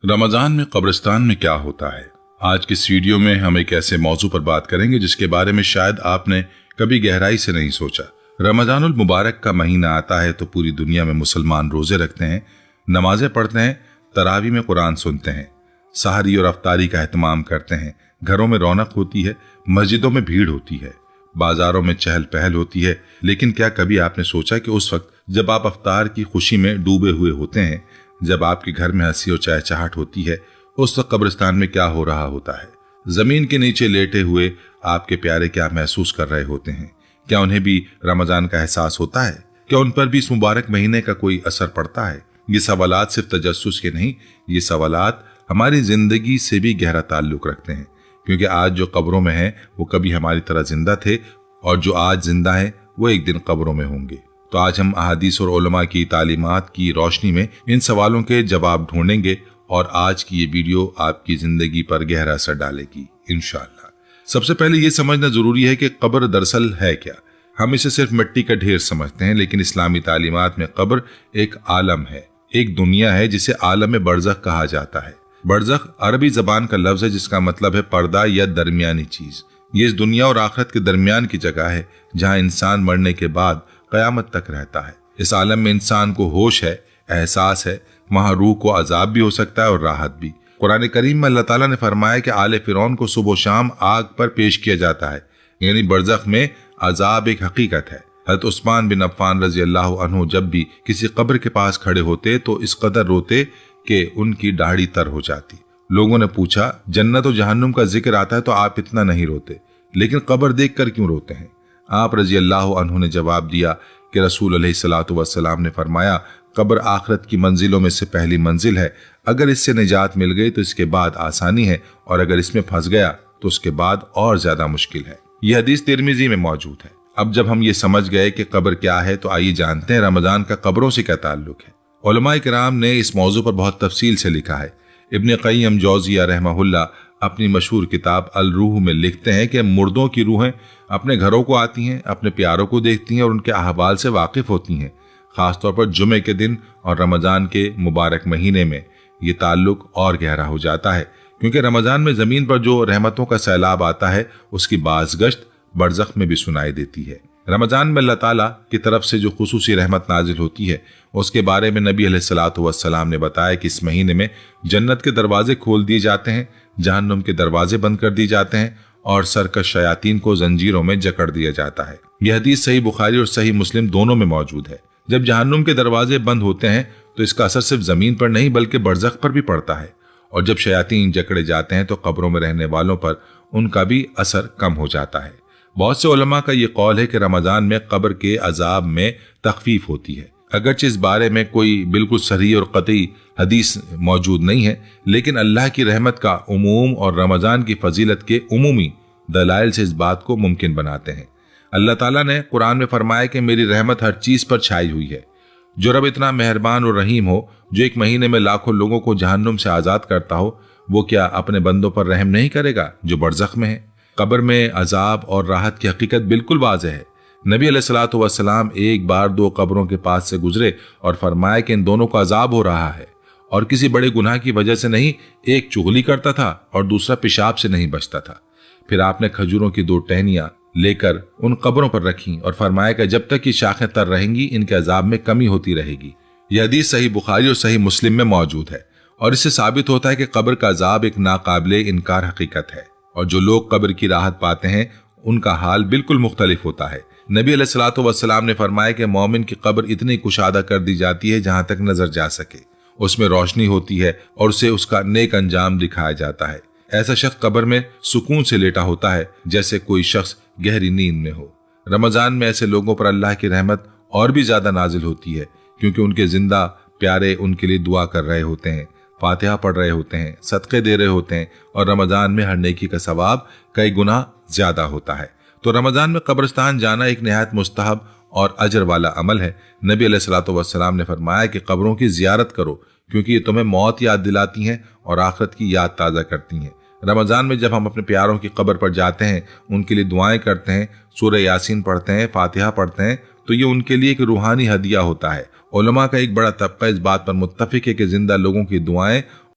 रमजान में कब्रिस्तान में क्या होता है। आज की इस वीडियो में हम एक ऐसे मौजू पर बात करेंगे जिसके बारे में शायद आपने कभी गहराई से नहीं सोचा। रमजानुल मुबारक का महीना आता है तो पूरी दुनिया में मुसलमान रोजे रखते हैं, नमाजें पढ़ते हैं, तरावी में कुरान सुनते हैं, सहरी और अफ्तारी का एहतमाम करते हैं। घरों में रौनक होती है, मस्जिदों में भीड़ होती है, बाजारों में चहल पहल होती है। लेकिन क्या कभी आपने सोचा कि उस वक्त जब आप अफ्तार की खुशी में डूबे हुए होते हैं, जब आपके घर में हंसी और चहचहाट होती है, उस वक्त कब्रिस्तान में क्या हो रहा होता है। जमीन के नीचे लेटे हुए आपके प्यारे क्या महसूस कर रहे होते हैं। क्या उन्हें भी रमजान का एहसास होता है? क्या उन पर भी इस मुबारक महीने का कोई असर पड़ता है? ये सवालात सिर्फ तजस्सुस के नहीं, ये सवालात हमारी जिंदगी से भी गहरा ताल्लुक रखते हैं। क्योंकि आज जो कब्रों में हैं वो कभी हमारी तरह जिंदा थे, और जो आज जिंदा हैं वो एक दिन कब्रों में होंगे। तो आज हम अहादीस और उलमा की तालीमात की रोशनी में इन सवालों के जवाब ढूंढेंगे और आज की ये वीडियो आपकी जिंदगी पर गहरा असर डालेगी इंशाअल्लाह। सबसे पहले ये समझना जरूरी है कि कब्र दरअसल है क्या। हम इसे सिर्फ मिट्टी का ढेर समझते हैं, लेकिन इस्लामी तालीमात में कब्र एक आलम है, एक दुनिया है जिसे आलम बरज़ख कहा जाता है। बरज़ख अरबी जबान का लफ्ज है जिसका मतलब है पर्दा या दरमियानी चीज। ये इस दुनिया और आखिरत के दरमियान की जगह है जहाँ इंसान मरने के बाद कयामत तक रहता है। इस आलम में इंसान को होश है, एहसास है, वहाँ रूह को अजाब भी हो सकता है और राहत भी। कुरान करीम में अल्लाह ताला ने फरमाया कि आले फिरौन को सुबह शाम आग पर पेश किया जाता है, यानी बरज़ख में अजाब एक हकीकत है। हज़रत उस्मान बिन अफ़्फ़ान रज़ी अल्लाह अन्हु जब भी किसी कब्र के पास खड़े होते तो इस कदर रोते कि उनकी दाढ़ी तर हो जाती। लोगों ने पूछा, जन्नत और जहन्नुम का जिक्र आता है तो आप इतना नहीं रोते, लेकिन कब्र देख कर क्यों रोते हैं? आप रजी अल्लाह अन्हु ने जवाब दिया कि रसूल अलैहिस्सलातु वस्सलाम ने फरमाया, कब्र आखिरत की मंजिलों में से पहली मंजिल है। अगर इससे निजात मिल गई तो इसके बाद आसानी है, और अगर इसमें फंस गया तो उसके बाद और ज्यादा मुश्किल है। यह हदीस तिरमिजी में मौजूद है। अब जब हम ये समझ गए कि कब्र क्या है तो आइए जानते हैं रमजान का कब्रों से क्या ताल्लुक है। उलमाए किराम ने इस मौजू पर बहुत तफसील से लिखा है। इब्न क़य्यिम जौज़िया रहमहुल्लाह अपनी मशहूर किताब अल रूह में लिखते हैं कि मुर्दों की रूहें अपने घरों को आती हैं, अपने प्यारों को देखती हैं और उनके अहवाल से वाकिफ होती हैं। खासतौर पर जुमे के दिन और रमजान के मुबारक महीने में ये ताल्लुक और गहरा हो जाता है, क्योंकि रमजान में जमीन पर जो रहमतों का सैलाब आता है उसकी बाज़गश्त बरज़ख में भी सुनाई देती है। रमजान में अल्लाह ताला की तरफ से जो खुसूसी रहमत नाजिल होती है उसके बारे में नबी अलैहिस्सलातु वस्सलाम ने बताया कि इस महीने में जन्नत के दरवाजे खोल दिए जाते हैं, जहन्नुम के दरवाजे बंद कर दिए जाते हैं और सरकश शयातीन को जंजीरों में जकड़ दिया जाता है। यह हदीस सही बुखारी और सही मुस्लिम दोनों में मौजूद है। जब जहन्नुम के दरवाजे बंद होते हैं तो इसका असर सिर्फ जमीन पर नहीं बल्कि बरज़ख पर भी पड़ता है, और जब शयातीन जकड़े जाते हैं तो कब्रों में रहने वालों पर उनका भी असर कम हो जाता है। बहुत से उलमा का ये कौल है कि रमजान में कब्र के अजाब में तखफीफ होती है। अगरचे इस बारे में कोई बिल्कुल सही और कतई हदीस मौजूद नहीं है, लेकिन अल्लाह की रहमत का उमूम और रमजान की फजीलत के उमूमी दलाइल से इस बात को मुमकिन बनाते हैं। अल्लाह ताला ने कुरान में फरमाया कि मेरी रहमत हर चीज पर छाई हुई है। जो रब इतना मेहरबान और रहीम हो, जो एक महीने में लाखों लोगों को जहन्नुम से आजाद करता हो, वो क्या अपने बंदों पर रहम नहीं करेगा जो बरज़ख में है? कब्र में अजाब और राहत की हकीकत बिल्कुल वाज़ेह है। नबी अलैहिस्सलातु वस्सलाम एक बार दो कब्रों के पास से गुजरे और फरमाया कि इन दोनों को अजाब हो रहा है, और किसी बड़े गुनाह की वजह से नहीं, एक चुगली करता था और दूसरा पेशाब से नहीं बचता था। फिर आपने खजूरों की दो टहनियां लेकर उन कब्रों पर रखी और फरमाया कि जब तक ये शाखें तर रहेंगी इनके अजाब में कमी होती रहेगी। यह हदीस सही बुखारी और सही मुस्लिम में मौजूद है, और इससे साबित होता है कि कब्र का अजाब एक नाकाबिले इनकार हकीकत है, और जो लोग कब्र की राहत पाते हैं उनका हाल बिल्कुल मुख्तलिफ होता है। नबी अलैहिस्सलातु वस्सलाम ने फरमाया कि मोमिन की कब्र इतनी कुशादा कर दी जाती है जहां तक नजर जा सके, उसमें रोशनी होती है और उसे उसका नेक अंजाम दिखाया जाता है। ऐसा शख्स कब्र में सुकून से लेटा होता है जैसे कोई शख्स गहरी नींद में हो। रमजान में ऐसे लोगों पर अल्लाह की रहमत और भी ज्यादा नाजिल होती है, क्योंकि उनके जिंदा प्यारे उनके लिए दुआ कर रहे होते हैं, फातिहा पढ़ रहे होते हैं, सदक़े दे रहे होते हैं, और रमजान में हर नेकी का सवाब कई गुना ज्यादा होता है। तो रमजान में कब्रिस्तान जाना एक निहायत मुस्तहब और अजर वाला अमल है। नबी अलैहिस्सलातु वस्सलाम ने फरमाया कि कब्रों की जियारत करो, क्योंकि ये तुम्हें मौत याद दिलाती हैं और आखिरत की याद ताज़ा करती हैं। रमजान में जब हम अपने प्यारों की कब्र पर जाते हैं, उनके लिए दुआएं करते हैं, सूरह यासीन पढ़ते हैं, फातिहा पढ़ते हैं, तो ये उनके लिए एक रूहानी हदिया होता है। उलमा का एक बड़ा तबका इस बात पर मुत्तफिक है कि जिंदा लोगों की दुआएं